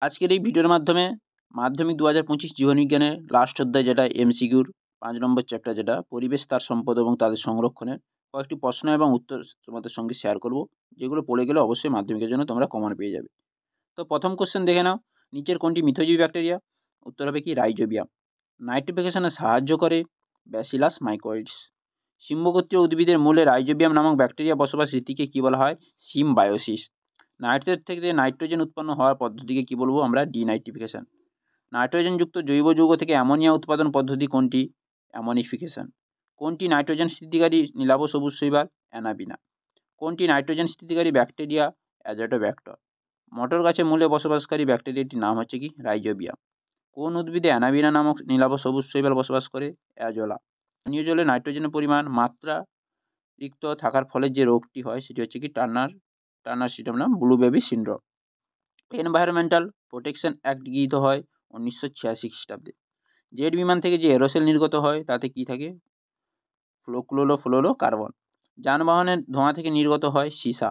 আজকের এই ভিডিওর মাধ্যমে মাধ্যমিক 2025 জীবনবিজ্ঞানের লাস্ট অধ্যায় যেটা এমসিকিউর 5 নম্বর চ্যাপ্টার যেটা পরিবেশ তার সম্পদ এবং তাদের সংরক্ষণের কয়েকটি প্রশ্ন এবং উত্তর তোমাদের সঙ্গে শেয়ার করব, যেগুলো পড়ে গেলে অবশ্যই মাধ্যমিকের জন্য তোমরা কমন পেয়ে যাবে। তো প্রথম কোশ্চেন দেখে নাও, নিচের কোনটি মিথজীবী ব্যাকটেরিয়া? উত্তর হবে কি রাইজোবিয়াম। নাইট্রিফিকেশনে সাহায্য করে ব্যাসিলাস মাইকোইডস। সিম্বগোত্রীয় উদ্ভিদের মূলে রাইজোবিয়াম নামক ব্যাকটেরিয়া বসবাস রীতিকে কী বলা হয়? সিমবায়োসিস। নাইট্রেট থেকে নাইট্রোজেন উৎপন্ন হওয়ার পদ্ধতিকে কী বলবো আমরা? ডিনাইট্রিফিকেশন। নাইট্রোজেনযুক্ত জৈব যৌগ থেকে অ্যামোনিয়া উৎপাদন পদ্ধতি কোনটি? অ্যামোনিফিকেশন। কোনটি নাইট্রোজেন স্থিতিকারী নীলাভ সবুজ শৈবাল? অ্যানাবিনা। কোনটি নাইট্রোজেন স্থিতিকারী ব্যাকটেরিয়া? অ্যাজোটোব্যাক্টর। মটর গাছের মূলে বসবাসকারী ব্যাকটেরিয়াটির নাম হচ্ছে কি? রাইজোবিয়াম। কোন উদ্ভিদে অ্যানাবিনা নামক নীলাভ সবুজ শৈবাল বসবাস করে? অ্যাজোলা। পানীয় জলে নাইট্রোজেনের পরিমাণ মাত্রাতিরিক্ত থাকার ফলে যে রোগটি হয় সেটি হচ্ছে কি? Turner syndrome, blue baby syndrome. Environmental protection act গৃহীত হয় 1986 খ্রিস্টাব্দে। জেট বিমান থেকে যে এরোসেল নির্গত হয় তাতে কি থাকে? Fluoro carbon. যানবাহনের ধোঁয়া থেকে নির্গত হয় সীসা।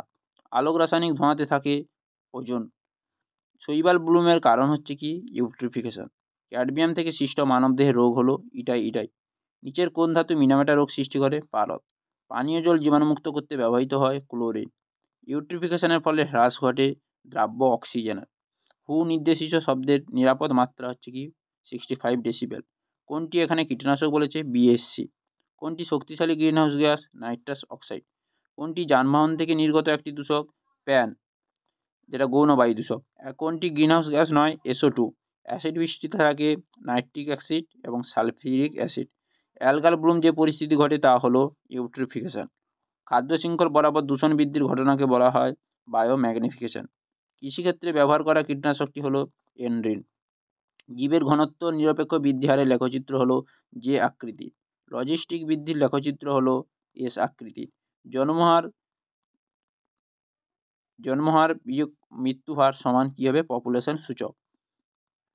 আলোক রাসায়নিক ধোঁয়াতে থাকে ওজোন। শৈবাল ব্লুমের কারণ হচ্ছে কি? ইউট্রিফিকেশন। ক্যাডমিয়াম থেকে সৃষ্ট মানবদেহের রোগ হলো ইটাই। নিচের কোন ধাতু মিনামেটা রোগ সৃষ্টি করে? পারদ। পানীয় জল জীবাণুমুক্ত করতে ব্যবহৃত হয় ক্লোরিন। ইউট্রিফিকেশনের ফলে হ্রাস ঘটে দ্রাব্য অক্সিজেনের। নির্দেশিত শব্দের নিরাপদ মাত্রা হচ্ছে কি? 65 ডেসিবেল। কোনটি এখানে কীটনাশক বলেছে? বিএসসি। কোনটি শক্তিশালী গ্রিনহাউস গ্যাস? Nitrous oxide. কোনটি যানবাহন থেকে নির্গত একটি দূষক? প্যান, যেটা গৌণ বায়ু দূষক। কোনটি গ্রিনহাউস গ্যাস নয়? SO2। অ্যাসিড বৃষ্টিতে থাকে নাইট্রিক অ্যাসিড এবং সালফিউরিক অ্যাসিড। অ্যালগাল ব্লুম যে পরিস্থিতি ঘটে তা হলো ইউট্রিফিকেশন। খাদ্য শৃঙ্খল বরাবর দূষণ বৃদ্ধির ঘটনাকে বলা হয় বায়োম্যাগনিফিকেশন। কৃষিক্ষেত্রে ব্যবহার করা কীটনাশকটি হলো এনরিন। জীবের ঘনত্ব নিরপেক্ষ বৃদ্ধি হারের লেখচিত্র হলো যে আকৃতি। লজিস্টিক বৃদ্ধির লেখচিত্র হলো এস আকৃতি। জন্মহার বিয়োগ মৃত্যুহার সমান কী হবে? পপুলেশন সূচক।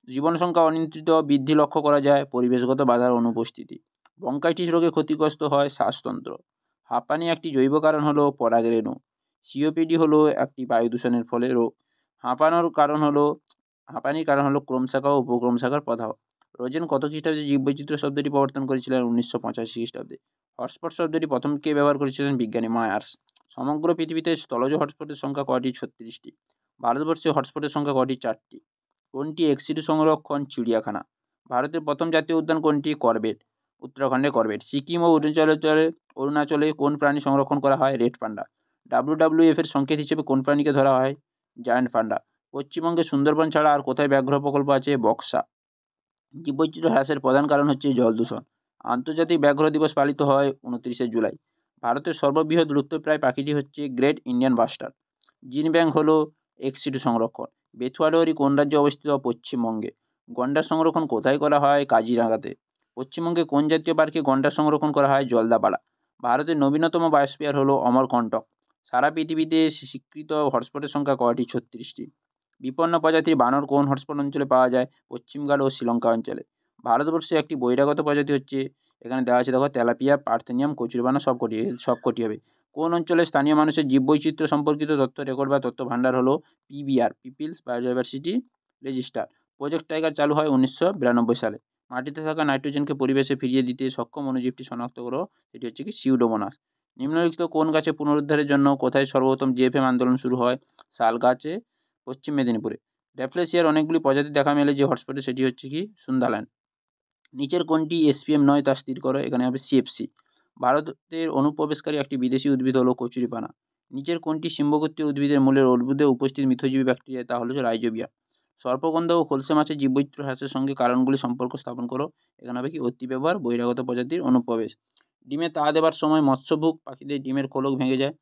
জীবন সংখ্যা অনিয়ন্ত্রিত বৃদ্ধি লক্ষ্য করা যায় পরিবেশগত বাধার অনুপস্থিতি। ব্রঙ্কাইটিস রোগে ক্ষতিগ্রস্ত হয় শ্বাসতন্ত্র। হাঁপানি একটি জৈব কারণ হলো পরাগরেণু। সিওপিডি হলো একটি বায়ু দূষণের ফলে রোগ। হাঁপানির কারণ হলো ক্রোমশাখা ও উপক্রমশাখার প্রদাহ। রোজেন কত খ্রিস্টাব্দে জীববৈচিত্র্য শব্দটি প্রবর্তন করেছিলেন? 1985 খ্রিস্টাব্দে। হটস্পট শব্দটি প্রথম কে ব্যবহার করেছিলেন? বিজ্ঞানী মায়ার্স। সমগ্র পৃথিবীতে স্থলজ হটস্পটের সংখ্যা কয়টি? 36টি। ভারতবর্ষে হটস্পটের সংখ্যা কয়টি? 4টি। কোনটি এক্সিডু সংরক্ষণ চিড়িয়াখানা? ভারতের প্রথম জাতীয় উদ্যান কোনটি? করবেট। উত্তরাখণ্ডে করবেট। সিকিম ও অরুণাচলে কোন প্রাণী সংরক্ষণ করা হয়? Red panda. WWF এর সংকেত হিসেবে কোন প্রাণীকে ধরা হয়? জায়ান্ট পান্ডা। পশ্চিমবঙ্গে সুন্দরবন ছাড়া আর কোথায় ব্যাঘ্র প্রকল্প আছে? বক্সা। জীববৈচিত্র্য হ্রাসের প্রধান কারণ হচ্ছে জল দূষণ। আন্তর্জাতিক ব্যাঘ্র দিবস পালিত হয় 29শে জুলাই। ভারতের সর্ববৃহৎ লুপ্তপ্রায় পাখিটি হচ্ছে গ্রেট ইন্ডিয়ান বাস্টার্ড। জিন ব্যাংক হলো এক্সিডু সংরক্ষণ। বেথুয়াডোয়ারি কোন রাজ্যে অবস্থিত? পশ্চিমবঙ্গে। গন্ডার সংরক্ষণ কোথায় করা হয়? কাজিরাঙ্গাতে। পশ্চিমবঙ্গে কোন জাতীয় পার্কে গন্ডার সংরক্ষণ করা হয়? জলদাপাড়া। ভারতের নবীনতম বায়োস্ফিয়ার হলো অমরকন্টক। সারা পৃথিবীতে স্বীকৃত হটস্পটের সংখ্যা কয়টি? 36টি। বিপন্ন প্রজাতির বানর কোন হটস্পট অঞ্চলে পাওয়া যায়? পশ্চিমঘাট ও শ্রীলঙ্কা অঞ্চলে। ভারতবর্ষে একটি বহিরাগত প্রজাতি হচ্ছে, এখানে দেওয়া আছে দেখো, তেলাপিয়া, পার্থেনিয়াম, কচুরিপানা সবকটি হবে। কোন অঞ্চলে স্থানীয় মানুষের জীববৈচিত্র্য সম্পর্কিত তথ্য রেকর্ড বা তথ্য ভাণ্ডার হলো PBR, peoples biodiversity register. Project tiger চালু হয় 1992 সালে। মাটিতে থাকা নাইট্রোজেনকে পরিবেশে ফিরিয়ে দিতে সক্ষম অণুজীবটি শনাক্ত করো, সেটি হচ্ছে কি? সিউডোমোনাস। নিম্নলিখিত কোন গাছে পুনরুদ্ধারের জন্য কোথায় সর্বপ্রথম JFM আন্দোলন শুরু হয়? শাল গাছে, পশ্চিম মেদিনীপুরে। র্যাফলেসিয়ার অনেকগুলি প্রজাতি দেখা মেলে যে হটস্পটে, সেটি হচ্ছে কি? সুন্দারল্যান্ড। নিচের কোনটি SPM নয় তা স্থির করো, এখানে হবে CFC। ভারতের অনুপ্রবেশকারী একটি বিদেশি উদ্ভিদ হলো কচুরিপানা। নিচের কোনটি সিম্বগোত্রীয় উদ্ভিদের মূলের অর্বুদে উপস্থিত মিথজীবী ব্যাকটেরিয়া? তা হলো রাইজোবিয়াম। সর্পগন্ধা ও খোলসে মাছের জীববৈচিত্র্য হ্রাসের সঙ্গে কারণগুলি সম্পর্ক স্থাপন করো, এখানে হবে কি? অতিব্যবহার, বহিরাগত প্রজাতির অনুপ্রবেশ। ডিমে তা দেবার সময় মৎস্যভুক পাখিদের ডিমের খোলক ভেঙে যায়,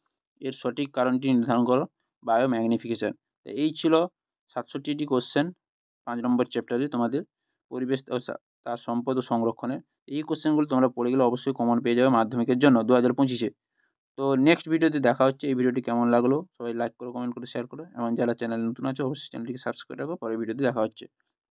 এর সঠিক কারণটি নির্ধারণ করো। বায়োম্যাগনিফিকেশন। এই ছিল 67টি কোশ্চেন 5 নম্বর চ্যাপ্টারে তোমাদের পরিবেশ ও তার সম্পদ ও সংরক্ষণের। এই কোশ্চেনগুলো তোমরা পড়ে গেলে অবশ্যই কমন পেয়ে যাবে মাধ্যমিকের জন্য 2025-এ। তো নেক্সট ভিডিওতে দেখা হচ্ছে। এই ভিডিওটি কেমন লাগলো সবাই লাইক করো, কমেন্ট করে শেয়ার করো, এবং যারা চ্যানেলে নতুন আছে অবশ্যই চ্যানেলটিকে সাবস্ক্রাইব রাখো। পরের ভিডিওতে দেখা হচ্ছে।